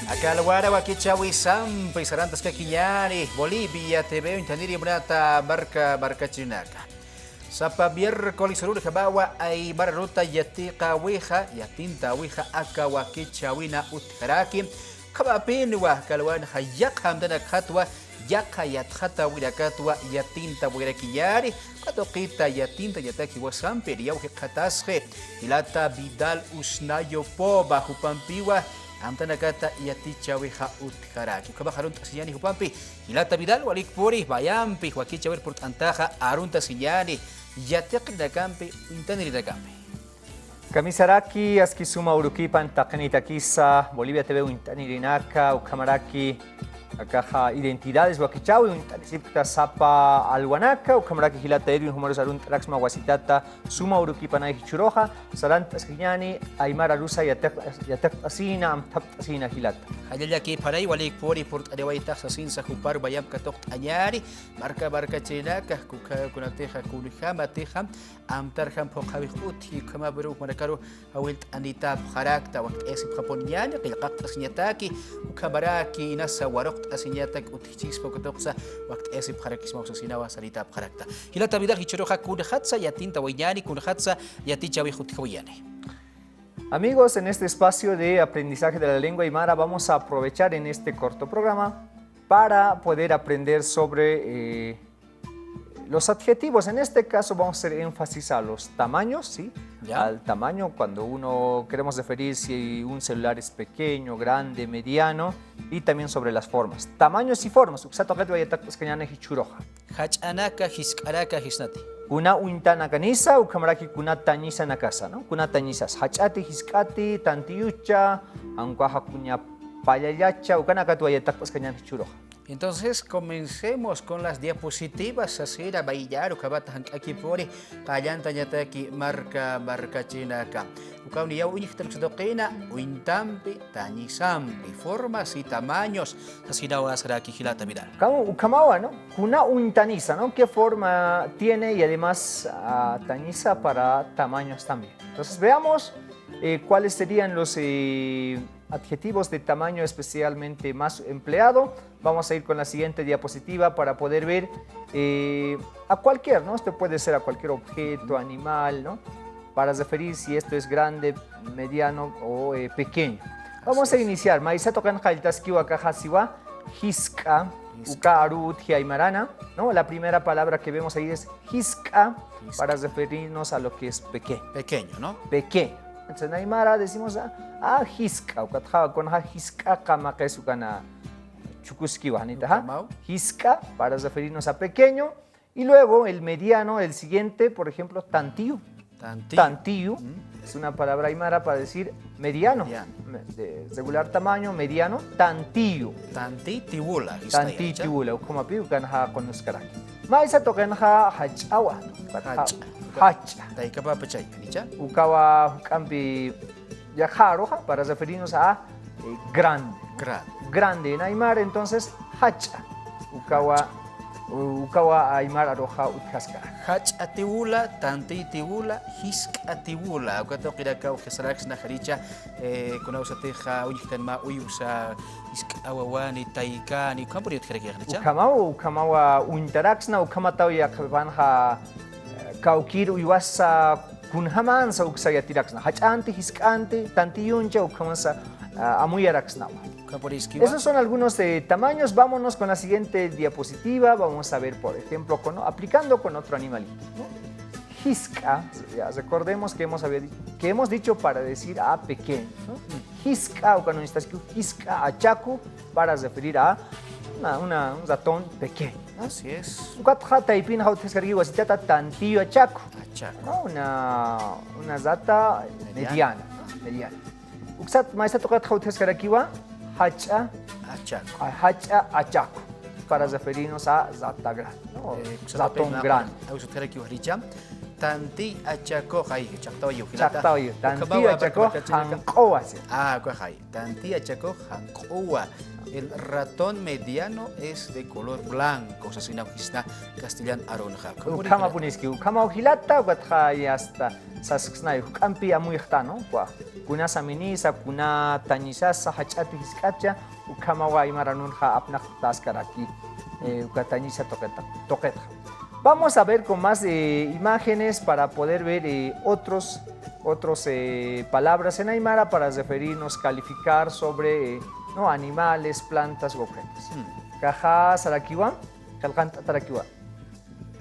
Akalwara wakichawi sampai sarantas kakinyari Bolivia TV intandiri brata barka chinaka. Sapa miércoles surur kabawa ay bararuta yatika wija yatinta wija aka wakichawina utkaraki kabapin wa kalwan hayak hamdana khatwa yaka yathata wirakatwa yatinta wirakiyari katokita yatinta yataki wasamperi yauke katasje ilata Vidal usnayo poba hupampiwa amtana kata yaticha weja utkaraki kabajarun tasiyani hupampi ilata Vidal walik puri bayampi wakicha wer purt antaja arunta siyani yatek dakampi intaniri dakampi Kamisaraki askisuma urukipan taknita kisa Bolivia TV untanirinaka ukamaraki akaha identidades wakichawi untanisipta sapa alwanaka ukamaraki hilata edwin humaros arunt raxma wasitata suma urukipan hichuroja sarant askiñani aymara rusa yatek asina am tap asina hilata hayallaki paray walik puri port adewaita sasin sa hupar bayam katok anyari barka chinaka kunateja kulihama teja am tarham pokawi uthi kama beru marakaro awilt anita harakta waqt esip japoniani qilqat asnyataki ukabaraki nasa waraqt asinyatak utichis pokotoksa waqt esip harakis mausa sinawa salita harakta hilata Vidal hichoroja kunhatsa yatinta wayani kunhatsa yaticha wihutjawiyani. Amigos, en este espacio de aprendizaje de la lengua aymara vamos a aprovechar en este corto programa para poder aprender sobre los adjetivos. En este caso vamos a hacer énfasis a los tamaños, ¿sí? Al tamaño cuando uno queremos referir si un celular es pequeño, grande, mediano, y también sobre las formas. Tamaños y formas. Kuna uintana kanisa ukamaraki kuna tañisa nakasa, ¿no? Kuna tañisas. Hachati hiskati tantiyucha anguaja kunya payayacha ukanakatu ayatak pascañan hichuroja. Entonces comencemos con las diapositivas así a bailar ukabata aquí por kayanta yataki marca chinaka ukauni ya unik tercedokena uintampi tañisampi formas y tamaños así da wasaraki hilata Vidal. Como ukamawa, ¿no? Kuna uintaniza, ¿no? ¿Qué forma tiene y además tañiza para tamaños también? Entonces veamos cuáles serían los adjetivos de tamaño especialmente más empleado. Vamos a ir con la siguiente diapositiva para poder ver a cualquier, ¿no? Esto puede ser a cualquier objeto, animal, ¿no? Para referir si esto es grande, mediano o pequeño. Vamos a iniciar. Maisato kanjaltaskiwa kahasiwa hiska ukarut hiaimarana, ¿no? La primera palabra que vemos ahí es hiska para referirnos a lo que es pequeño, ¿no? Pequeño. Entonces en aymara decimos hiska ukatja con hiska kama kesukana chukuskiwa hiska para referirnos a pequeño y luego el mediano, el siguiente, por ejemplo, tantiyu. Tantiyu es una palabra aymara para decir mediano. De regular tamaño, mediano, tantiyu. Tantitibula. Tantitibula, como piu kanha konuskaraki. Maisa tokanha hachawa. Hacha. Taikapa pachay, ¿nicha? Ukawa hukampi yajaroja para referirnos a grande. En aymara entonces hacha. Ukawa aymara roja utkaska. Hach atibula, tantitibula, hisk atibula. Ukato kiraka ukasarax na haricha kunausateja uyiktanma uyusa hisk awawani taikani. ¿Cómo podría tener que hacer? Ukamawa uintaraxna ukamatao yakbanha kaukir uywasa kunhamansa uksayatiraxna. Hachante, hiskante, tantiyuncha ukamansa amuyaraxnawa. Esos son algunos tamaños. Vámonos con la siguiente diapositiva. Vamos a ver, por ejemplo, aplicando con otro animalito, ¿no? Hiska, ya recordemos que hemos dicho para decir a pequeño, ¿no? Hiska, o cuando estás hiska achaku, para referir a un ratón pequeño, ¿no? Así es. Tantillo achaku, ¿no? Una rata mediana. Hacha achaco para referirnos a rata grande, ¿no? Ratón grande. tanti achako hay chaktawayu hilata. Chaktawayu. Tanti achako hanqowa. Hay. Tanti achako hanqowa. El ratón mediano es de color blanco, o sea, castellano aronja. Ukama puniski, ukama hilata, ukatha y hasta sasknay, ukampi amuyta, ¿no? Kuna saminisa, kuna tañisasa, hachati hiskacha, ukama wa imaranunja apnak taskaraki, ukatañisa toqueta. Vamos a ver con más imágenes para poder ver otros palabras en aymara para referirnos, calificar sobre ¿no? Animales, plantas u objetos. Caja sarakiwa, calcanta tarakiwa.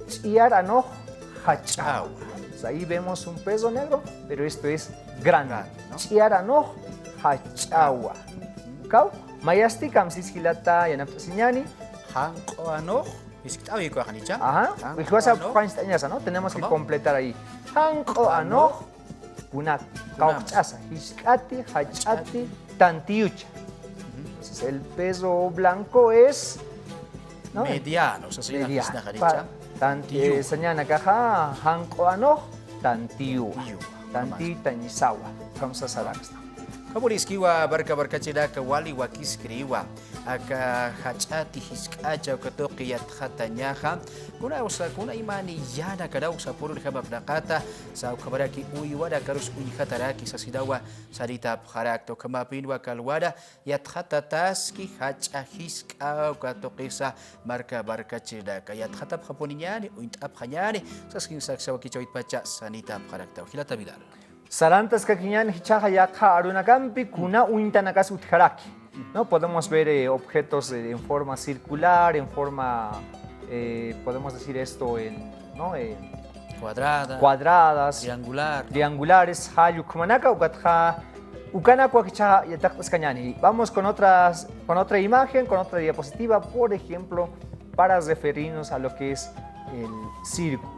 Chiar anoj hachawa. Ahí vemos un peso negro, pero esto es grande. Chiar anoj hachawa. Kau, mayasti kamsis hilata yanaptasiñani. Hanko anoj. Ajá, ¿no? Tenemos que completar ahí. Hanko anoj, una cauchasa, hiskati, hachati, tantiucha. Entonces el peso blanco es ¿no? mediano, tanti señana caja, hanko anoj, tantiu, tanti tañisawa, kamsa saraxta. Kaburiskiwa barka chiraka wali wakiskriwa aka hachati hiskacha ukatoqiyat khatañaja kuna imani yana kada usapuru khaba plaqata sa ukabaraki uywara karus uyhataraki sasidawa sarita pharakto kamapinwa kalwara yatkhataski hacha hiska ukatoqisa barka chiraka yatkhata phaponiñani uintap khanyani saskin saksawa kichawit pacha sanita pharakta hilata vidal Sarantas kakiñan hichaja yakha arunakampi kuna uintanakas utjaraki. ¿No? Podemos ver objetos en forma circular, en forma, podemos decir esto, ¿no? cuadradas, triangulares, hayu kumanaka ukatja ukanakwa hichaja yataktas kañani. Vamos con otra imagen, con otra diapositiva, por ejemplo, para referirnos a lo que es el círculo.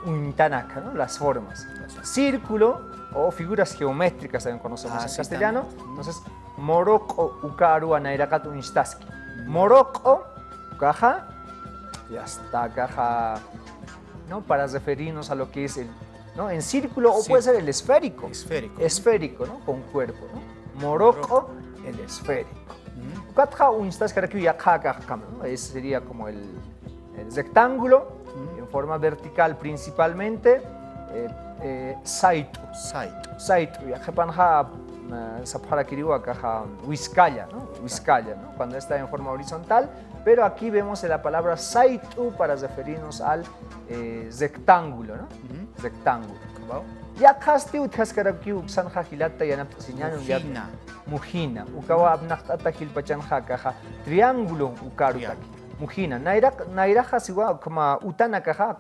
Untanaka, ¿no? Las formas. Círculo o figuras geométricas también conocemos en castellano. Entonces, moroko ukaru anairakat unistaski. Moroko, caja, ya está, caja, ¿no? Para referirnos a lo que es el, ¿no? En círculo o puede ser el esférico. Esférico, ¿no? Con cuerpo, ¿no? Moroko, el esférico. Katja unistaski aquí ya caja, ¿no? Ese sería como el rectángulo. En forma vertical principalmente, saitu, ya japanja sapara kiriwa caja huizcaya, ¿no? Huizcaya, ¿no? Cuando está en forma horizontal, pero aquí vemos la palabra saitu para referirnos al rectángulo, ¿no? Rectángulo. Ya casti utjaskaraki uksanja hilata yanaptasiñan mujina, ukawa abnachtata hilpachanja caja triángulo ukarutaki. Mujina, nairaja siwa como utana caja,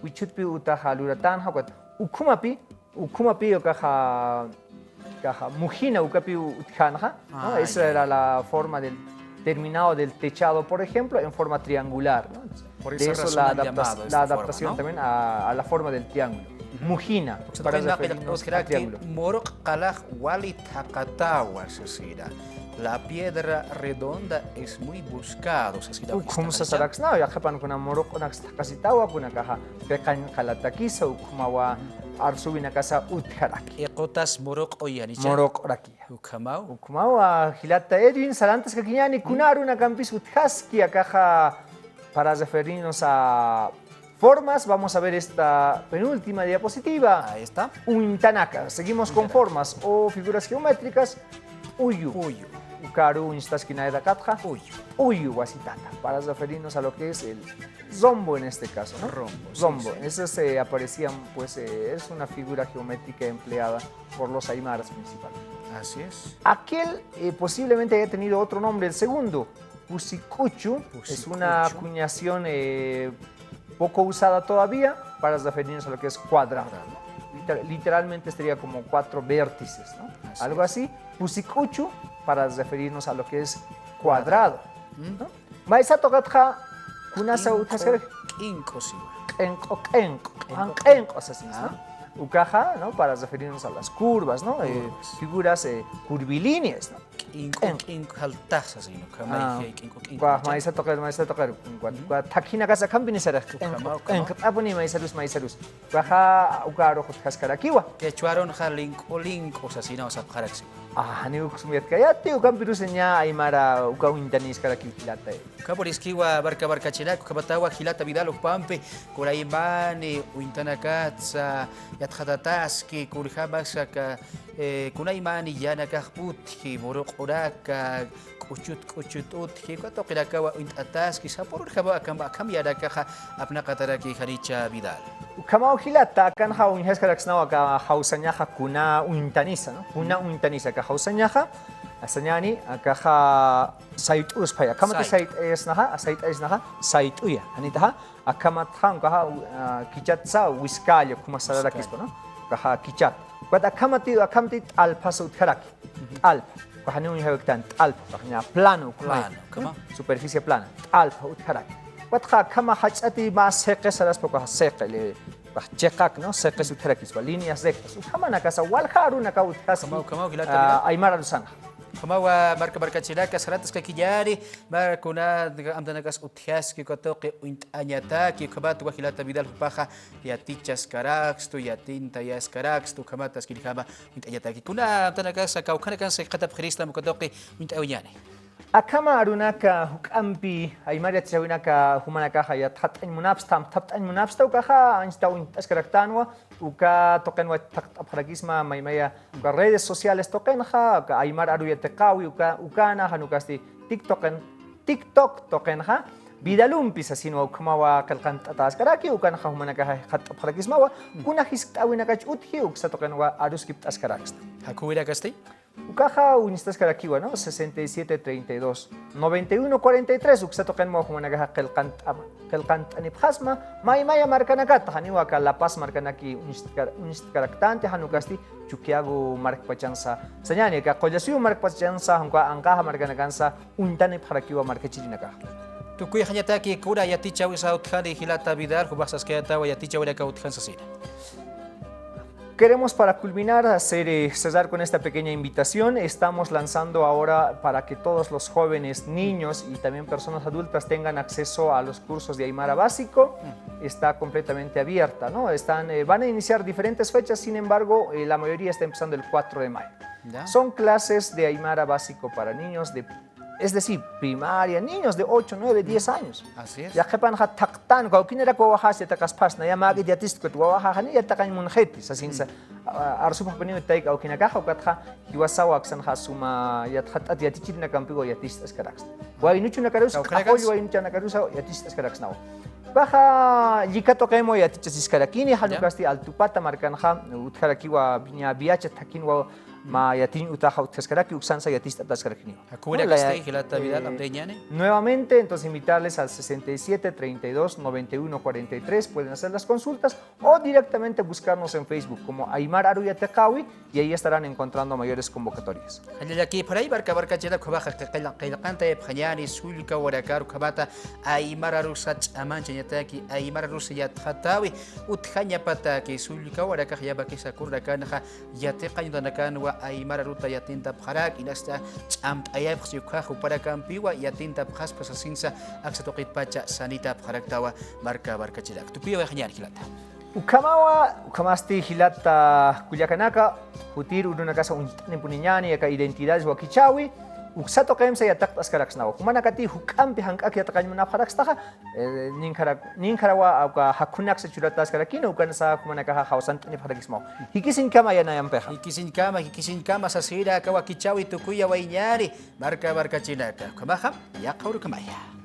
wichutpi utaja luratan hakwat, ukumapi caja mujina ukapi utjanja, ¿no? Esa era la forma del terminado del techado, por ejemplo, en forma triangular, ¿no? Por de eso la adaptación forma, ¿no? también a la forma del triángulo. Mujina, para referirnos al triángulo. Morok kalaj wali takatawa sesira. La piedra redonda es muy buscado. Como se sarax no, ya japan kuna morok onax takasitawa kuna kaha pekan kalatakisa ukumawa arsubina casa utjaraki. Ekotas morok oyanicha. Morok oraki. Ukumawa hilata Edwin salantas kakiñani kunaru una campis utjaski akaja para referirnos a formas. Vamos a ver esta penúltima diapositiva. Ahí está. Untanaka. Seguimos con formas o figuras geométricas. Uyu. Ukaru instaskina de katja. Uyu wasitata. Para referirnos a lo que es el zombo en este caso, ¿no? Zombo. Sí. Eso aparecían, pues, es una figura geométrica empleada por los aymaras principalmente. Así es. Aquel posiblemente haya tenido otro nombre. El segundo, Pusikuchu, es una acuñación poco usada todavía para referirnos a lo que es cuadrado. Literalmente sería como 4 vértices, ¿no? Algo así. Pusikuchu para referirnos a lo que es cuadrado. Maisato gatja kunasa utasere. Enco, sí. Enco, ukaja, ¿no? Para referirnos a las curvas, ¿no? Figuras curvilíneas, ¿no? Maisa tocar. Takina casa campinisera. Apuni maiserus. Baja ukaro kaskarakiwa. Que chuaron link o sea, si no, Ni uksumiyat kaya ti ukampirusnya aymara ukawintanis karakilata. Kaporiskiwa barka chinaku kabatawa hilata vidal pampe kuraimani uintanakatsa yatjatataski kurjabasaka kunaimani yanaka utki moroquraka kuchut utki katoqirakawa uintataski sapor jaba akam yaraka apnaqataraki haricha vidal. Kamau hilata kan haun heskaraksnawa ka hausanyaha kuna uintanisa, no? Kuna uintanisa ka hausanyaha asanyani akaha sait uspaya kamati sait esnaha sait uya anitaha akamat hang kaha kichatsa wiskalya kumasarara kispo no kaha kichat but akamati alpa sutkaraki alpa kahani un hawektan alpa kahnya plano kama superficie plana alpa utkaraki but kama hachati ma seqe saras poka seqe le Chekak, ¿no? Seqe sutkarakis líneas rectas kama nakasa walharu nakautas kama hilata aymara lusana Kamawa marka chilaka saratas kakillari markuna amdanakas uthiaski kotoqi uintanyataki kabatu wahilata vidal paja yatichas karakstu yatinta yas karakstu kamatas kilhama uintanyataki kuna amdanakas kaukanakan se qatab khristam kotoqi uintanyani Akama arunaka hukampi aymara tsawinaka humanaka hayat hatain munapstam taptan munapsta ukaha anstawin askaraktanwa uka tokenwa takaprakisma maymaya uka redes sociales tokenha ka aymara aruyatekawi ukana hanukasti TikTok tokenha Vidalumpis asino ukmawa kalkantatas karaki ukan humanaka hataprakismawa kuna hiskawinaka uthi uksa tokenwa aruskip askaraks hakuira kasti Ukaja unistas karakiwa, ¿no? 6732 9143 uksato kan mo humanaga kelkant anipasma maya markanakata haniwa ka La Paz markanaki unist karaktante hanukasti chukiago markpachansa sanyani ka qollasiu markpachansa hanka ankaha markanakansa untane parakiwa markachirinaka Tukuy hanyataki kura yaticha wisa utkani hilata vidal hubasas kayata wa yaticha wala utkan sasina Queremos para culminar cerrar con esta pequeña invitación. Estamos lanzando ahora para que todos los jóvenes, niños y también personas adultas tengan acceso a los cursos de Aymara básico. Está completamente abierta, ¿no? Van a iniciar diferentes fechas, sin embargo, la mayoría está empezando el 4 de mayo. ¿Ya? Son clases de Aymara básico para niños es decir, primaria, niños de 8, 9, 10 años. Así es. Ya kepan hat taktan, kau kinera ko wahas ya takas pas na ya magi ya tist ko waha hani ya takan mun kheti sasin sa arsu pa paniu taik au kinaka ko katha hiwasawa aksan hasuma ya khatat ya tichir na kampigo ya tist askaraks. Wa inuchu na karus apoyo wa inuchu na karus ya tist askaraks naw. Baja yikato kemo ya tichis iskarakini hanukasti altupata markanha utkarakiwa binya biacha takinwa ma yatin utaja utaskaraki uksansa yatista taskaraki. Nuevamente, entonces invitarles al 67 32 91 43, pueden hacer las consultas o directamente buscarnos en Facebook como Aymara Aruyatekawi y ahí estarán encontrando mayores convocatorias. Aquí por ahí barca chela kubaja qailaqanta phanyani sulka warakar kabata Aymara rusach amancha yataki Aymara rusiyat khatawi uthanya pataki sulka warakah yabaki sakurra kanha yatiqaydan wa Aymara ruta yatinta pharak inasta chamt ayab khsyukha para kampiwa yatinta phas pasasinsa aksatoqit pacha sanita pharaktawa barca chilak tupiwa khanyar hilata ukamasti hilata kuyakanaka hutir urunakasa unipuniñani aka identidades wakichawi uksato kemsa yatak askaraksnawa kumanakati hukampi hankak yatakanyuna pharakstaha ninkarawa aka hakunaksa churata askarakina ukanasa kumanaka hausantani pharakismo hikisin kama yanayampeha hikisin kama sasira kawakichawi tukuya wainyari barca chilaka kamaha yaqawru kamaya